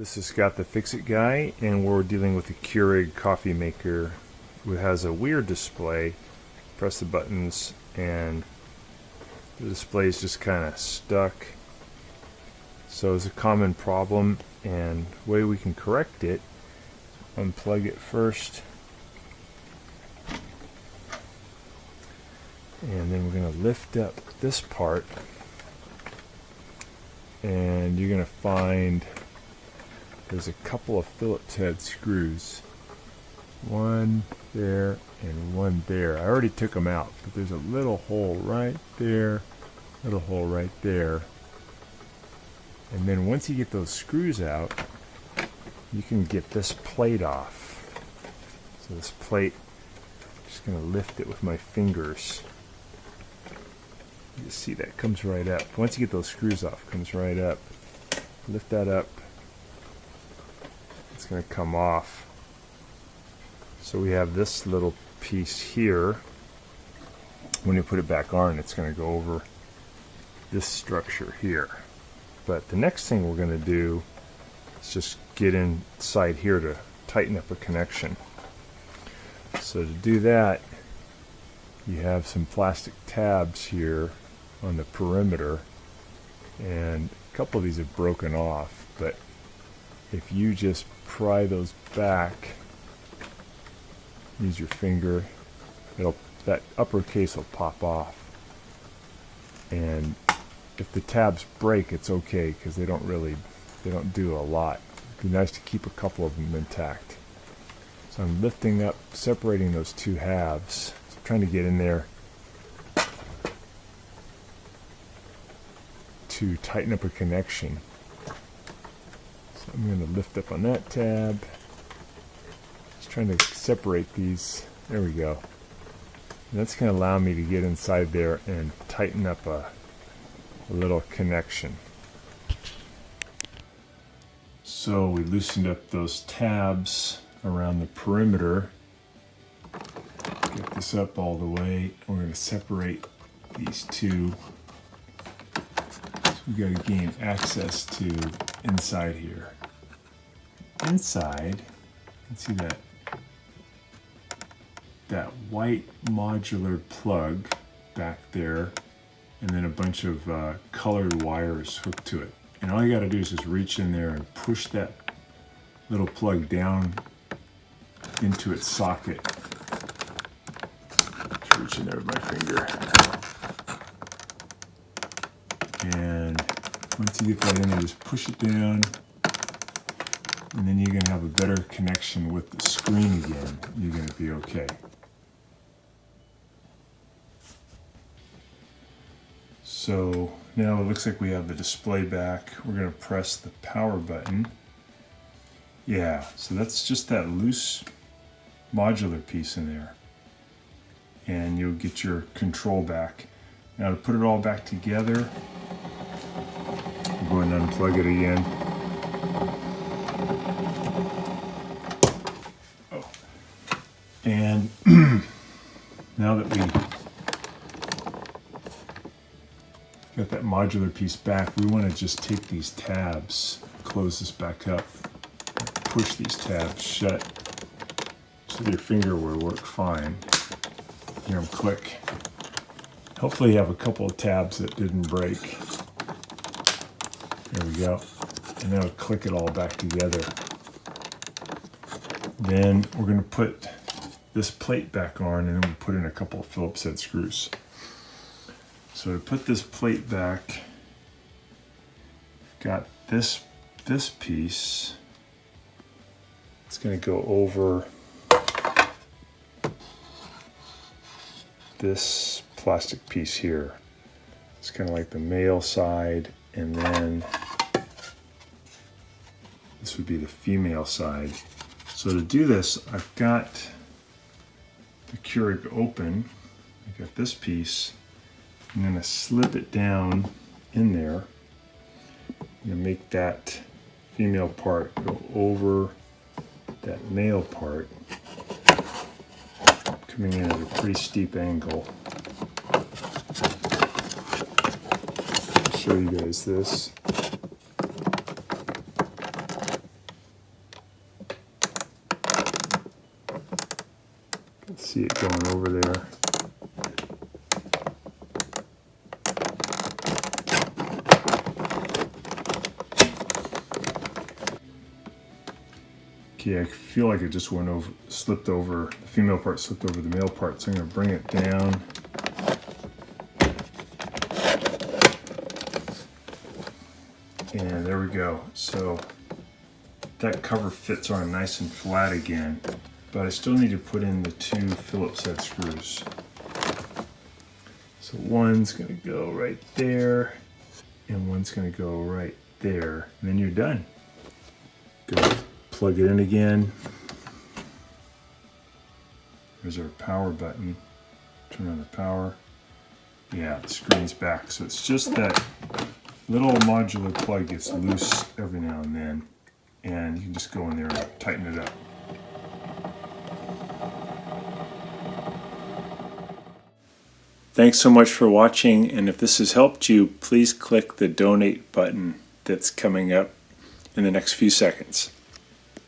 This is Scott the Fix-It guy, and we're dealing with the Keurig coffee maker, who has a weird display. Press the buttons and the display is just kind of stuck. So it's a common problem, and the way we can correct it, unplug it first, and then we're going to lift up this part, and you're going to find there's a couple of Phillips head screws, one there and one there. I already took them out, but there's a little hole right there, little hole right there. And then once you get those screws out, you can get this plate off. So this plate, I'm just going to lift it with my fingers. You see that comes right up. Once you get those screws off, it comes right up. Lift that up. It's going to come off. So we have this little piece here. When you put it back on, it's going to go over this structure here. But the next thing we're going to do is just get inside here to tighten up a connection. So to do that, you have some plastic tabs here on the perimeter, and a couple of these have broken off, but if you just pry those back, use your finger, that upper case will pop off. And if the tabs break, it's okay, because they don't do a lot. It'd be nice to keep a couple of them intact. So I'm lifting up, separating those two halves. So I'm trying to get in there to tighten up a connection. So I'm going to lift up on that tab. Just trying to separate these. There we go. And that's going to allow me to get inside there and tighten up a little connection. So we loosened up those tabs around the perimeter. Get this up all the way. We're going to separate these two. So we've got to gain access to inside here. Inside, you can see that white modular plug back there, and then a bunch of colored wires hooked to it. And all you got to do is just reach in there and push that little plug down into its socket. Just reach in there with my finger. And once you get that in there, just push it down, and then you're going to have a better connection with the screen again. You're going to be okay. So now it looks like we have the display back. We're going to press the power button. Yeah, so that's just that loose modular piece in there. And you'll get your control back. Now to put it all back together, we'll go and unplug it again. Oh. And now that we got that modular piece back, we want to just take these tabs, close this back up, push these tabs shut so your finger will work fine. Hear them click. Hopefully you have a couple of tabs that didn't break. There we go. And that'll click it all back together. Then we're going to put this plate back on, and then we'll put in a couple of Phillips head screws. So to put this plate back, I've got this piece. It's going to go over this plastic piece here. It's kind of like the male side, and then this would be the female side. So to do this, I've got the Keurig open. I've got this piece. I'm going to slip it down in there. I'm going to make that female part go over that male part, coming in at a pretty steep angle. I'll show you guys this. See it going over there. Okay, I feel like it just went over, slipped over, the female part slipped over the male part, so I'm going to bring it down. And there we go. So that cover fits on nice and flat again, but I still need to put in the 2 Phillips head screws. So one's going to go right there, and one's going to go right there, and then you're done. Good. Plug it in again. There's our power button. Turn on the power. Yeah, the screen's back. So it's just that little modular plug gets loose every now and then, and you can just go in there and tighten it up. Thanks so much for watching, and if this has helped you, please click the donate button that's coming up in the next few seconds.